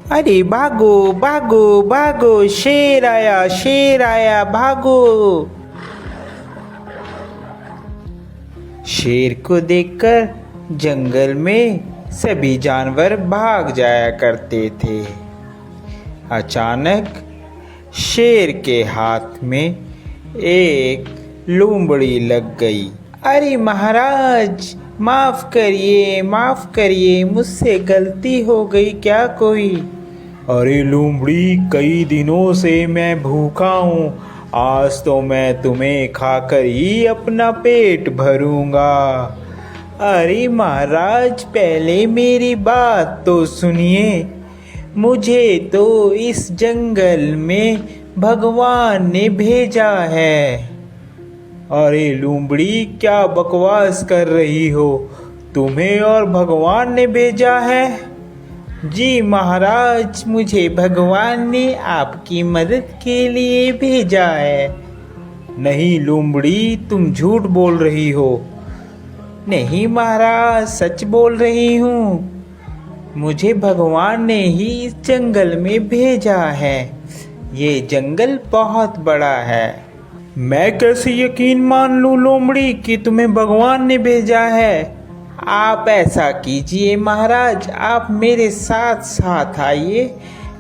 अरे भागो भागो भागो, शेर आया भागो। शेर को देखकर जंगल में सभी जानवर भाग जाया करते थे। अचानक शेर के हाथ में एक लोमड़ी लग गई। अरे महाराज, माफ करिए, मुझसे गलती हो गई क्या कोई? अरे लोमड़ी, कई दिनों से मैं भूखा हूँ, आज तो मैं तुम्हें खाकर ही अपना पेट भरूंगा। अरे महाराज, पहले मेरी बात तो सुनिए। मुझे तो इस जंगल में भगवान ने भेजा है। अरे लोमड़ी, क्या बकवास कर रही हो? तुम्हें और भगवान ने भेजा है? जी महाराज, मुझे भगवान ने आपकी मदद के लिए भेजा है। नहीं लोमड़ी, तुम झूठ बोल रही हो। नहीं महाराज, सच बोल रही हूँ। मुझे भगवान ने ही इस जंगल में भेजा है। ये जंगल बहुत बड़ा है। मैं कैसे यकीन मान लूं लोमड़ी कि तुम्हें भगवान ने भेजा है? आप ऐसा कीजिए महाराज, आप मेरे साथ साथ आइए,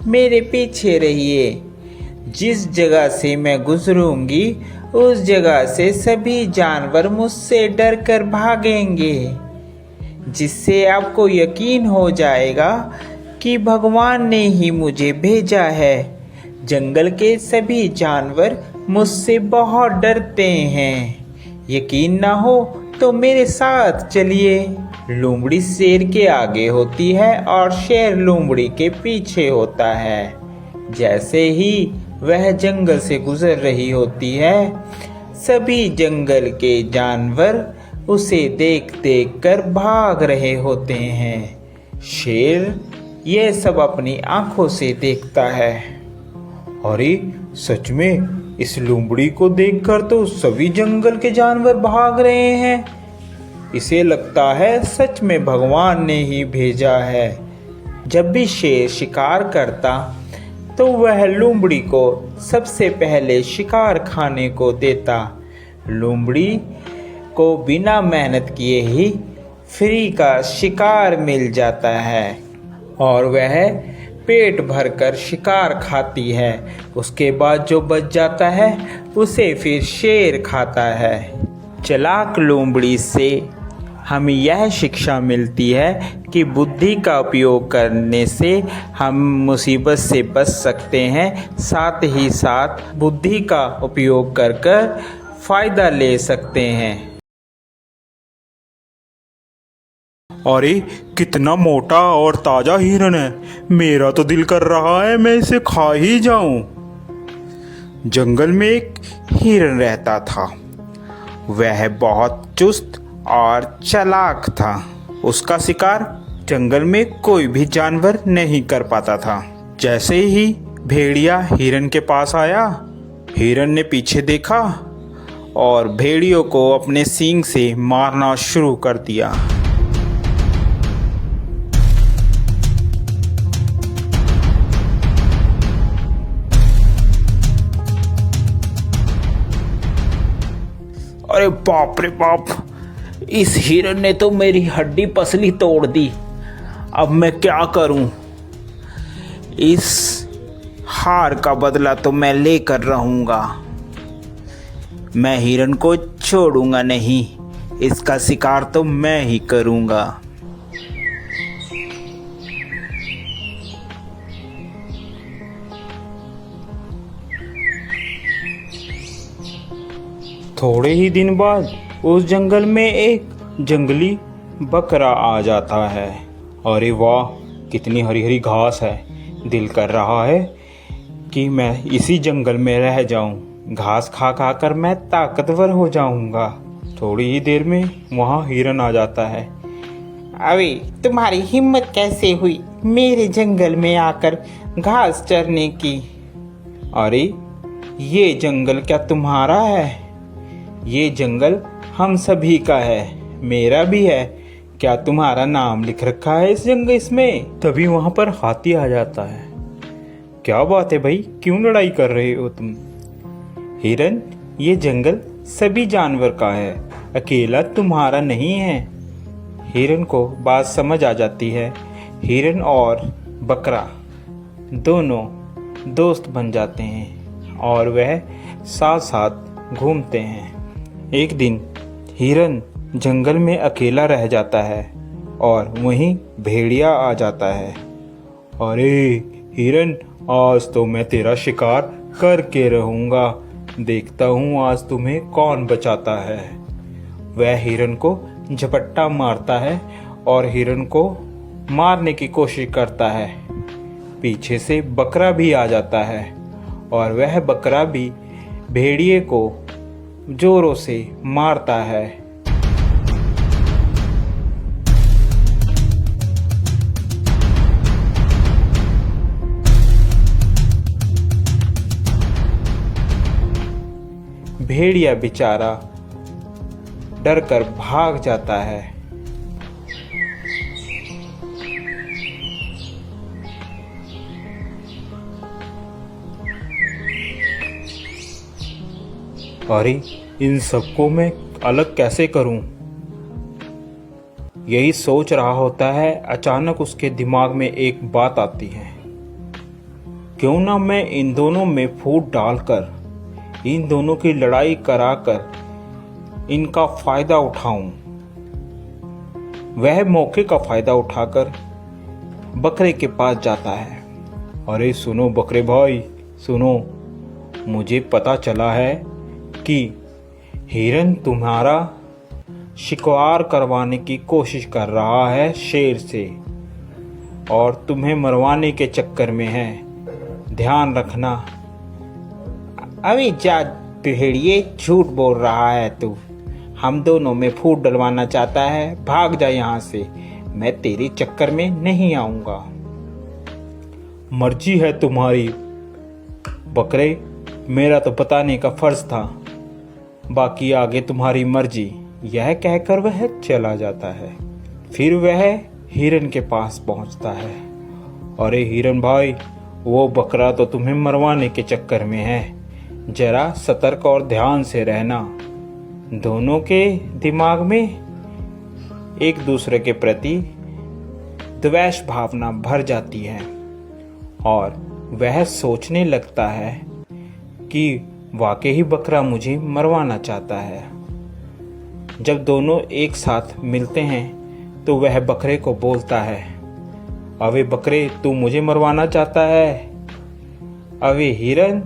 मेरे पीछे रहिए। जिस जगह से मैं गुजरूंगी उस जगह से सभी जानवर मुझसे डर कर भागेंगे, जिससे आपको यकीन हो जाएगा कि भगवान ने ही मुझे भेजा है। जंगल के सभी जानवर मुझसे बहुत डरते हैं। यकीन ना हो तो मेरे साथ चलिए। लोमड़ी शेर के आगे होती है और शेर लोमड़ी के पीछे होता है। जैसे ही वह जंगल से गुजर रही होती है, सभी जंगल के जानवर उसे देख देख कर भाग रहे होते हैं। शेर ये सब अपनी आंखों से देखता है। अरे सच में, इस लोमड़ी को देखकर तो सभी जंगल के जानवर भाग रहे हैं। इसे लगता है सच में भगवान ने ही भेजा है। जब भी शेर शिकार करता तो वह लोमड़ी को सबसे पहले शिकार खाने को देता। लोमड़ी को बिना मेहनत किए ही फ्री का शिकार मिल जाता है और वह पेट भरकर शिकार खाती है। उसके बाद जो बच जाता है उसे फिर शेर खाता है। चालाक लोमड़ी से हमें यह शिक्षा मिलती है कि बुद्धि का उपयोग करने से हम मुसीबत से बच सकते हैं, साथ ही साथ बुद्धि का उपयोग कर फायदा ले सकते हैं। अरे कितना मोटा और ताजा हिरन है, मेरा तो दिल कर रहा है मैं इसे खा ही जाऊं। जंगल में एक हिरन रहता था। वह बहुत चुस्त और चालाक था। उसका शिकार जंगल में कोई भी जानवर नहीं कर पाता था। जैसे ही भेड़िया हिरन के पास आया, हिरन ने पीछे देखा और भेड़ियों को अपने सींग से मारना शुरू कर दिया। अरे बाप रे बाप, इस हिरन ने तो मेरी हड्डी पसली तोड़ दी। अब मैं क्या करूं? इस हार का बदला तो मैं लेकर रहूंगा। मैं हिरन को छोड़ूंगा नहीं, इसका शिकार तो मैं ही करूंगा। थोड़े ही दिन बाद उस जंगल में एक जंगली बकरा आ जाता है। अरे वाह, कितनी हरी हरी घास है। दिल कर रहा है कि मैं इसी जंगल में रह जाऊं। घास खा खा कर मैं ताकतवर हो जाऊंगा। थोड़ी ही देर में वहाँ हिरन आ जाता है। अरे तुम्हारी हिम्मत कैसे हुई मेरे जंगल में आकर घास चरने की? अरे ये जंगल क्या तुम्हारा है? ये जंगल हम सभी का है, मेरा भी है। क्या तुम्हारा नाम लिख रखा है इस जंग इसमें? तभी वहां पर हाथी आ जाता है। क्या बात है भाई, क्यों लड़ाई कर रहे हो तुम? हिरन, ये जंगल सभी जानवर का है, अकेला तुम्हारा नहीं है। हिरन को बात समझ आ जाती है। हिरन और बकरा दोनों दोस्त बन जाते हैं और वह साथ साथ घूमते हैं। एक दिन हिरन जंगल में अकेला रह जाता है और वहीं भेड़िया आ जाता है। अरे हिरन, आज तो मैं तेरा शिकार करके रहूंगा, देखता हूँ आज तुम्हें कौन बचाता है। वह हिरन को झपट्टा मारता है और हिरन को मारने की कोशिश करता है। पीछे से बकरा भी आ जाता है और वह बकरा भी भेड़िए को जोरों से मारता है। भेड़िया बेचारा डरकर भाग जाता है। अरे इन सबको मैं अलग कैसे करूं? यही सोच रहा होता है, अचानक उसके दिमाग में एक बात आती है। क्यों ना मैं इन दोनों में फूट डालकर इन दोनों की लड़ाई कराकर इनका फायदा उठाऊं। वह मौके का फायदा उठाकर बकरे के पास जाता है। अरे सुनो बकरे भाई, सुनो, मुझे पता चला है कि हिरन तुम्हारा शिकार करवाने की कोशिश कर रहा है शेर से और तुम्हें मरवाने के चक्कर में है। ध्यान रखना। अभी जा भेड़िए, झूठ बोल रहा है तू। हम दोनों में फूट डलवाना चाहता है, भाग जा यहाँ से। मैं तेरे चक्कर में नहीं आऊंगा। मर्जी है तुम्हारी बकरे, मेरा तो बताने का फर्ज था, बाकी आगे तुम्हारी मर्जी। यह कहकर वह चला जाता है। फिर वह हिरन के पास पहुंचता है। अरे हिरन भाई, वो बकरा तो तुम्हें मरवाने के चक्कर में है, जरा सतर्क और ध्यान से रहना। दोनों के दिमाग में एक दूसरे के प्रति द्वेष भावना भर जाती है और वह सोचने लगता है कि वाकई बकरा मुझे मरवाना चाहता है। जब दोनों एक साथ मिलते हैं तो वह बकरे को बोलता है, अबे बकरे, तू मुझे मरवाना चाहता है? अबे हिरन,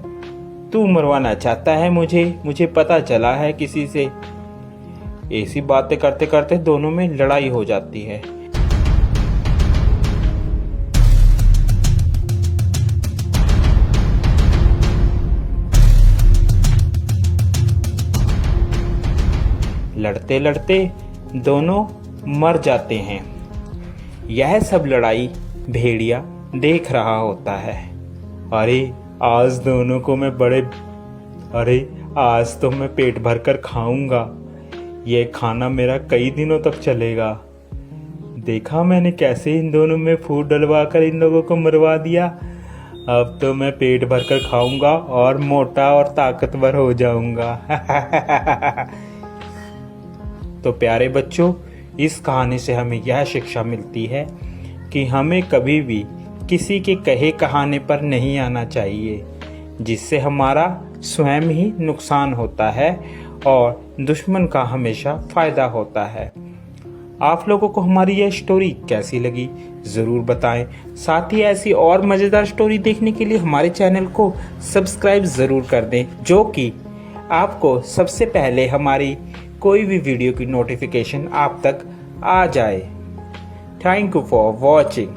तू मरवाना चाहता है मुझे पता चला है किसी से। ऐसी बातें करते करते दोनों में लड़ाई हो जाती है। लड़ते लड़ते दोनों मर जाते हैं। यह सब लड़ाई भेड़िया देख रहा होता है। अरे आज दोनों को मैं आज तो मैं पेट भर कर खाऊंगा। ये खाना मेरा कई दिनों तक चलेगा। देखा मैंने कैसे इन दोनों में फूट डलवा कर इन लोगों को मरवा दिया। अब तो मैं पेट भर कर खाऊंगा और मोटा और ताकतवर हो जाऊंगा। तो प्यारे बच्चों, इस कहानी से हमें यह शिक्षा मिलती है कि हमें कभी भी किसी के कहे कहाने पर नहीं आना चाहिए, जिससे हमारा स्वयं ही नुकसान होता है और दुश्मन का हमेशा फायदा होता है। आप लोगों को हमारी यह स्टोरी कैसी लगी ज़रूर बताएं। साथ ही ऐसी और मज़ेदार स्टोरी देखने के लिए हमारे चैनल को सब्सक्राइब ज़रूर कर दें, जो कि आपको सबसे पहले हमारी कोई भी वीडियो की नोटिफिकेशन आप तक आ जाए। Thank you for watching.